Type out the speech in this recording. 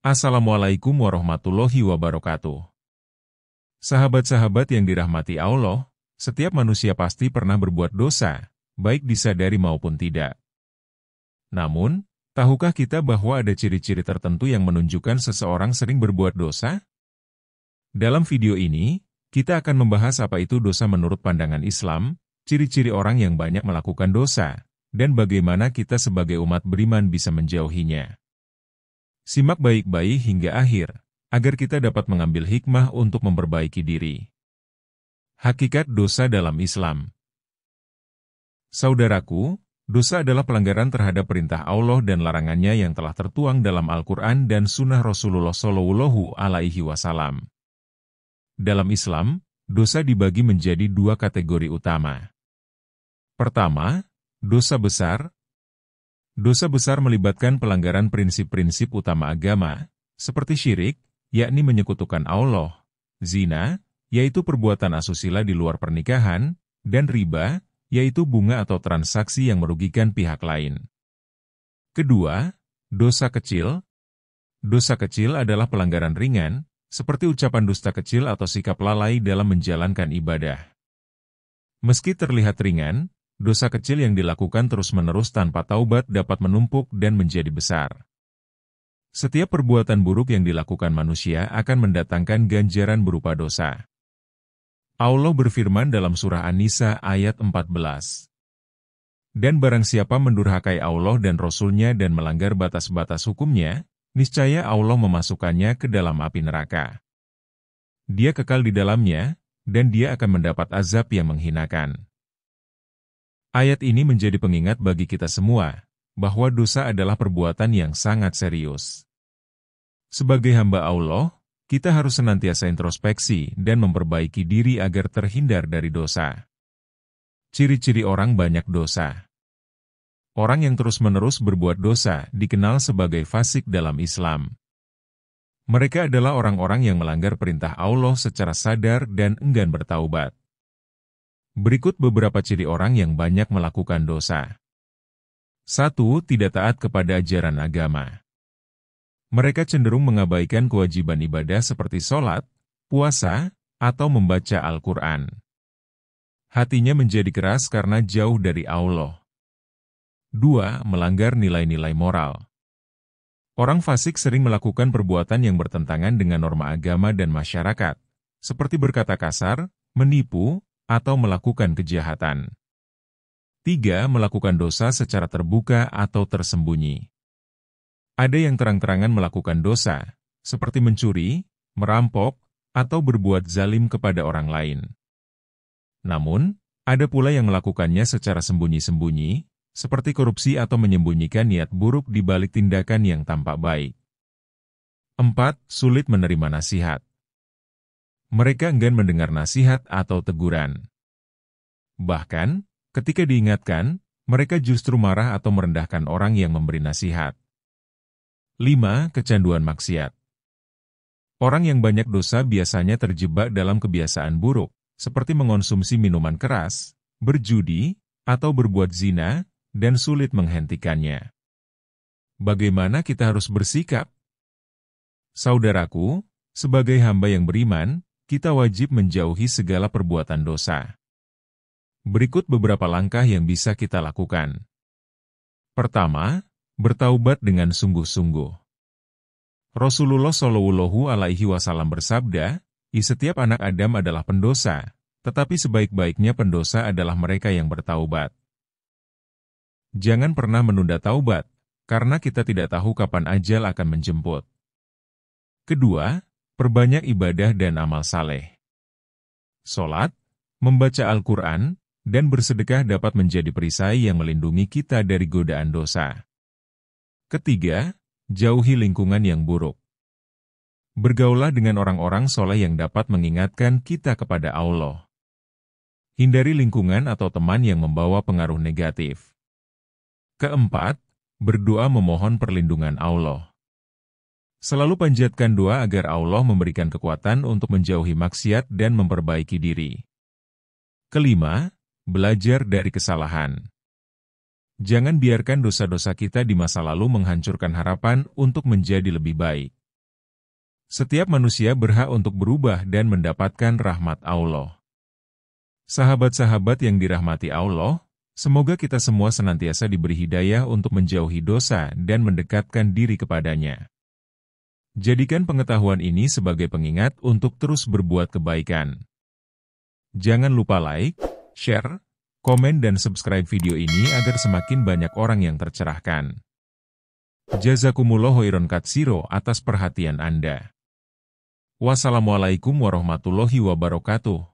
Assalamualaikum warahmatullahi wabarakatuh. Sahabat-sahabat yang dirahmati Allah, setiap manusia pasti pernah berbuat dosa, baik disadari maupun tidak. Namun, tahukah kita bahwa ada ciri-ciri tertentu yang menunjukkan seseorang sering berbuat dosa? Dalam video ini, kita akan membahas apa itu dosa menurut pandangan Islam, ciri-ciri orang yang banyak melakukan dosa, dan bagaimana kita sebagai umat beriman bisa menjauhinya. Simak baik-baik hingga akhir, agar kita dapat mengambil hikmah untuk memperbaiki diri. Hakikat dosa dalam Islam. Saudaraku, dosa adalah pelanggaran terhadap perintah Allah dan larangannya yang telah tertuang dalam Al-Quran dan Sunnah Rasulullah Shallallahu Alaihi Wasallam. Dalam Islam, dosa dibagi menjadi dua kategori utama. Pertama, dosa besar. Dosa besar melibatkan pelanggaran prinsip-prinsip utama agama, seperti syirik, yakni menyekutukan Allah, zina, yaitu perbuatan asusila di luar pernikahan, dan riba, yaitu bunga atau transaksi yang merugikan pihak lain. Kedua, dosa kecil. Dosa kecil adalah pelanggaran ringan, seperti ucapan dusta kecil atau sikap lalai dalam menjalankan ibadah. Meski terlihat ringan, dosa kecil yang dilakukan terus-menerus tanpa taubat dapat menumpuk dan menjadi besar. Setiap perbuatan buruk yang dilakukan manusia akan mendatangkan ganjaran berupa dosa. Allah berfirman dalam surah An-Nisa ayat 14. Dan barang siapa mendurhakai Allah dan Rasul-Nya dan melanggar batas-batas hukumnya, niscaya Allah memasukkannya ke dalam api neraka. Dia kekal di dalamnya, dan dia akan mendapat azab yang menghinakan. Ayat ini menjadi pengingat bagi kita semua, bahwa dosa adalah perbuatan yang sangat serius. Sebagai hamba Allah, kita harus senantiasa introspeksi dan memperbaiki diri agar terhindar dari dosa. Ciri-ciri orang banyak dosa. Orang yang terus-menerus berbuat dosa dikenal sebagai fasik dalam Islam. Mereka adalah orang-orang yang melanggar perintah Allah secara sadar dan enggan bertaubat. Berikut beberapa ciri orang yang banyak melakukan dosa. 1. Tidak taat kepada ajaran agama. Mereka cenderung mengabaikan kewajiban ibadah seperti sholat, puasa, atau membaca Al-Quran. Hatinya menjadi keras karena jauh dari Allah. 2. Melanggar nilai-nilai moral. Orang fasik sering melakukan perbuatan yang bertentangan dengan norma agama dan masyarakat, seperti berkata kasar, menipu, atau melakukan kejahatan. 3. Melakukan dosa secara terbuka atau tersembunyi. Ada yang terang-terangan melakukan dosa, seperti mencuri, merampok, atau berbuat zalim kepada orang lain. Namun, ada pula yang melakukannya secara sembunyi-sembunyi, seperti korupsi atau menyembunyikan niat buruk di balik tindakan yang tampak baik. 4. Sulit menerima nasihat. Mereka enggan mendengar nasihat atau teguran. Bahkan, ketika diingatkan, mereka justru marah atau merendahkan orang yang memberi nasihat. 5. Kecanduan maksiat. Orang yang banyak dosa biasanya terjebak dalam kebiasaan buruk, seperti mengonsumsi minuman keras, berjudi, atau berbuat zina, dan sulit menghentikannya. Bagaimana kita harus bersikap? Saudaraku, sebagai hamba yang beriman, kita wajib menjauhi segala perbuatan dosa. Berikut beberapa langkah yang bisa kita lakukan. Pertama, bertaubat dengan sungguh-sungguh. Rasulullah Shallallahu Alaihi Wasallam bersabda, setiap anak Adam adalah pendosa, tetapi sebaik-baiknya pendosa adalah mereka yang bertaubat. Jangan pernah menunda taubat, karena kita tidak tahu kapan ajal akan menjemput. Kedua, perbanyak ibadah dan amal saleh. Sholat, membaca Al-Quran, dan bersedekah dapat menjadi perisai yang melindungi kita dari godaan dosa. Ketiga, jauhi lingkungan yang buruk. Bergaulah dengan orang-orang soleh yang dapat mengingatkan kita kepada Allah. Hindari lingkungan atau teman yang membawa pengaruh negatif. Keempat, berdoa memohon perlindungan Allah. Selalu panjatkan doa agar Allah memberikan kekuatan untuk menjauhi maksiat dan memperbaiki diri. Kelima, belajar dari kesalahan. Jangan biarkan dosa-dosa kita di masa lalu menghancurkan harapan untuk menjadi lebih baik. Setiap manusia berhak untuk berubah dan mendapatkan rahmat Allah. Sahabat-sahabat yang dirahmati Allah, semoga kita semua senantiasa diberi hidayah untuk menjauhi dosa dan mendekatkan diri kepadanya. Jadikan pengetahuan ini sebagai pengingat untuk terus berbuat kebaikan. Jangan lupa like, share, komen dan subscribe video ini agar semakin banyak orang yang tercerahkan. Jazakumullahu khairan katsiro atas perhatian Anda. Wassalamualaikum warahmatullahi wabarakatuh.